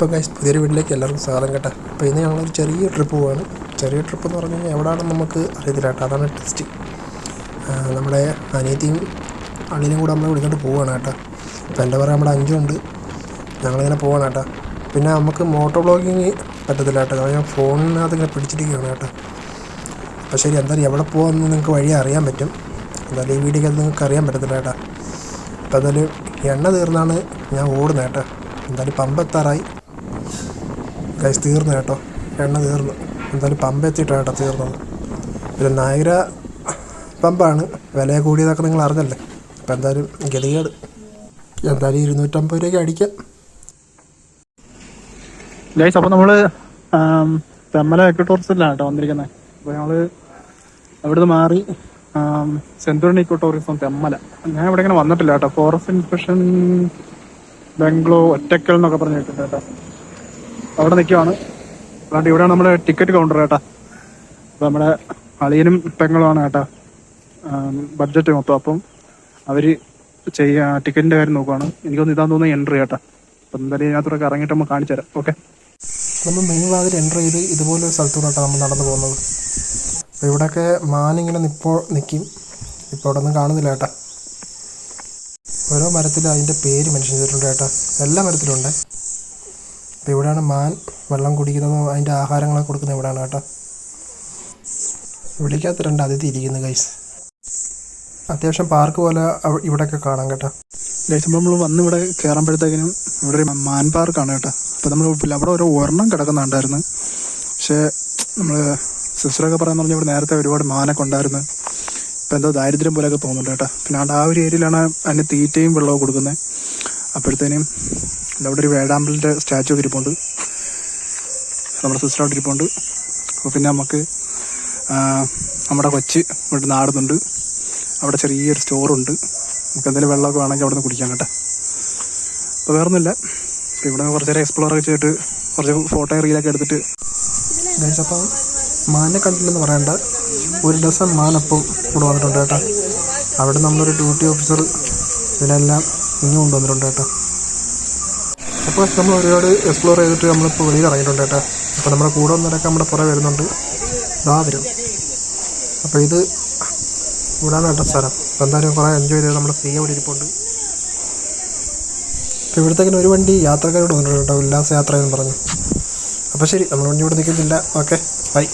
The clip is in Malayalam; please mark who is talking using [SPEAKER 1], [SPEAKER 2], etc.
[SPEAKER 1] അപ്പോൾ ഗൈസ് പുതിയൊരു വീട്ടിലേക്ക് എല്ലാവർക്കും സ്വാഗതം കേട്ടോ. അപ്പോൾ ഇന്ന് ഞങ്ങളൊരു ചെറിയ ട്രിപ്പ് പോവാണ്. ചെറിയ ട്രിപ്പ് എന്ന് പറഞ്ഞു കഴിഞ്ഞാൽ എവിടെയാണെന്ന് നമുക്ക് അറിയത്തില്ല കേട്ടോ. അതാണ് ടെസ്റ്റ്. നമ്മുടെ അനിയത്തിയും അളിനും കൂടെ നമ്മളെ വിളിക്കൊണ്ട് പോവുകയാണ് കേട്ടോ. അപ്പോൾ എൻ്റെ പറയാൻ നമ്മുടെ അഞ്ചുണ്ട്, ഞങ്ങളിങ്ങനെ പോവാണ് കേട്ടോ. പിന്നെ നമുക്ക് മോട്ടോ വ്ളോഗിങ് പറ്റത്തില്ല കേട്ടോ, കാരണം ഞാൻ ഫോണിനകത്ത് ഇങ്ങനെ പിടിച്ചിരിക്കുകയാണ് കേട്ടോ. അപ്പോൾ ശരി, എന്തായാലും എവിടെ പോകുമെന്ന് നിങ്ങൾക്ക് വഴി അറിയാൻ പറ്റും. എന്തായാലും ഈ വീഡിയോക്ക് അത് നിങ്ങൾക്ക് അറിയാൻ പറ്റത്തില്ല കേട്ടോ. അപ്പോൾ എന്തായാലും എണ്ണ തീർന്നാണ് ഞാൻ ഓടുന്നത് കേട്ടോ. എന്തായാലും പമ്പ് എത്താറായി ഗൈസ്, തീർന്നു കേട്ടോ, എണ്ണ തീർന്നു. എന്തായാലും പമ്പ് എത്തിയിട്ടാണ് കേട്ടോ തീർന്നത്. ഒരു നായര പമ്പാണ്, വില കൂടിയതൊക്കെ നിങ്ങൾ അറിഞ്ഞല്ലേ. അപ്പോൾ എന്തായാലും ഗതികേട്. എന്തായാലും 250 രൂപയ്ക്ക് അടിക്കാം
[SPEAKER 2] ഗൈസ്. അപ്പോൾ നമ്മൾ തെമ്മല എക്കോ ടൂറിസത്തിലാണ് കേട്ടോ വന്നിരിക്കുന്നത്. അപ്പോൾ ഞങ്ങൾ അവിടുന്ന് മാറി സെന്തുരണി ഇക്കോ ടൂറിസം തെമ്മല. ഞാൻ ഇവിടെ ഇങ്ങനെ വന്നിട്ടില്ല കേട്ടോ. ഫോറസ്റ്റ് ഇൻസ്പെക്ഷൻ ബാംഗ്ലൂർ ഒറ്റക്കൽ എന്നൊക്കെ പറഞ്ഞ് കേട്ടിട്ടുണ്ട് കേട്ടോ. അവിടെ നിൽക്കുവാണ്. അതുകൊണ്ട് ഇവിടെയാണ് നമ്മുടെ ടിക്കറ്റ് കൗണ്ടർ കേട്ടോ. അപ്പോൾ നമ്മുടെ അളിയനും പെങ്ങളുമാണ് കേട്ടോ ബഡ്ജറ്റ് മൊത്തം. അപ്പം അവർ ടിക്കറ്റിൻ്റെ കാര്യം നോക്കുവാണ്. എനിക്കൊന്ന് ഇതാന്ന് തോന്നുന്നു എൻട്രി കേട്ടോ. അപ്പം എന്തായാലും ഇതിനകത്തൊക്കെ ഇറങ്ങിയിട്ട് നമ്മൾ കാണിച്ചു തരാം. ഓക്കെ,
[SPEAKER 1] നമ്മൾ മെയിൻ വാതിൽ എൻ്റർ ചെയ്ത് ഇതുപോലെ ഒരു സ്ഥലത്തൂടെ നമ്മൾ നടന്നു പോകുന്നത്. അപ്പോൾ ഇവിടെയൊക്കെ മാനിങ്ങനെ നിൽക്കും. ഇപ്പോൾ അവിടെ ഒന്നും കാണുന്നില്ല കേട്ടോ. ഓരോ മരത്തിലും അതിൻ്റെ പേര് മെൻഷൻ ചെയ്തിട്ടുണ്ട് കേട്ടോ. എല്ലാ മരത്തിലും ഉണ്ട്. അപ്പോൾ ഇവിടെയാണ് മാൻ വെള്ളം കുടിക്കുന്നതും അതിൻ്റെ ആഹാരങ്ങളൊക്കെ കൊടുക്കുന്നത് ഇവിടെയാണ് കേട്ടോ. ഇവിടേക്കകത്ത് 2 അതിഥി ഇരിക്കുന്നു ഗൈസ്. അത്യാവശ്യം പാർക്ക് പോലെ ഇവിടെയൊക്കെ കാണാം കേട്ടോ.
[SPEAKER 2] ഗൈസ്, നമ്മൾ വന്ന് ഇവിടെ കയറുമ്പോഴത്തേക്കിനും ഇവിടെ ഒരു മാൻ പാർക്കാണ് കേട്ടോ. അപ്പോൾ നമ്മൾ അവിടെ ഒരു ഒരെണ്ണം കിടക്കുന്നുണ്ടായിരുന്നു. പക്ഷേ നമ്മൾ സിസ്റ്ററൊക്കെ പറയാന്ന് പറഞ്ഞാൽ ഇവിടെ നേരത്തെ ഒരുപാട് മാനൊക്കെ ഉണ്ടായിരുന്നു. ഇപ്പം എന്തോ ദാരിദ്ര്യം പോലെയൊക്കെ തോന്നുന്നുണ്ട് കേട്ടോ. പിന്നെ ആ ഒരു ഏരിയയിലാണ് അതിന് തീറ്റയും വെള്ളവും കൊടുക്കുന്നത്. അപ്പോഴത്തേനും അവിടെ ഒരു വേഴാമ്പലിൻ്റെ സ്റ്റാച്ചു ഒക്കെ ഇരിപ്പുണ്ട്. നമ്മുടെ സിസ്റ്റർ അവിടെ ഇരിപ്പുണ്ട്. അപ്പോൾ പിന്നെ നമുക്ക് നമ്മുടെ കൊച്ച് ഇവിടെ നാടുന്നുണ്ട്. അവിടെ ചെറിയൊരു സ്റ്റോറുണ്ട്. നമുക്ക് എന്തെങ്കിലും വെള്ളമൊക്കെ വേണമെങ്കിൽ അവിടെ നിന്ന് കുടിക്കാം കേട്ടോ. അപ്പോൾ വേറൊന്നുമില്ല. അപ്പോൾ ഇവിടെ കുറച്ച് നേരം എക്സ്പ്ലോർ ഒക്കെ ചെയ്തിട്ട് കുറച്ച് ഫോട്ടോ റീലൊക്കെ എടുത്തിട്ട്
[SPEAKER 1] അപ്പം മാനെ കണ്ടില്ലെന്ന് പറയണ്ട, 1 ഡസൻ മാനപ്പം ഇവിടെ വന്നിട്ടുണ്ട് കേട്ടോ. അവിടെ നമ്മളൊരു ഡ്യൂട്ടി ഓഫീസർ ഇതിനെല്ലാം ഇങ്ങ് കൊണ്ടുവന്നിട്ടുണ്ട് കേട്ടോ. അപ്പോൾ നമ്മൾ ഒരുപാട് എക്സ്പ്ലോർ ചെയ്തിട്ട് നമ്മളിപ്പോൾ വെളിയിൽ ഇറങ്ങിയിട്ടുണ്ട് കേട്ടോ. അപ്പോൾ നമ്മുടെ കൂടെ വന്നവരൊക്കെ നമ്മുടെ പുറകെ വരുന്നുണ്ട്. ഇതാ വരും. അപ്പോൾ ഇത് ഇവിടെയാണ് കേട്ടോ സ്ഥലം. അപ്പോൾ എന്തായാലും കുറേ എൻജോയ് ചെയ്ത് നമ്മുടെ ഫ്രീ അവിടെ ഇരിപ്പുണ്ട്. അപ്പോൾ ഇവിടത്തേക്കിന് ഒരു വണ്ടി യാത്രക്കാരോട് വന്നിട്ടുണ്ട് കേട്ടോ, ഉല്ലാസ യാത്ര എന്ന് പറഞ്ഞു. അപ്പോൾ ശരി, നമ്മൾ വണ്ടി ഇവിടെ നിൽക്കുന്നില്ല. Okay, by.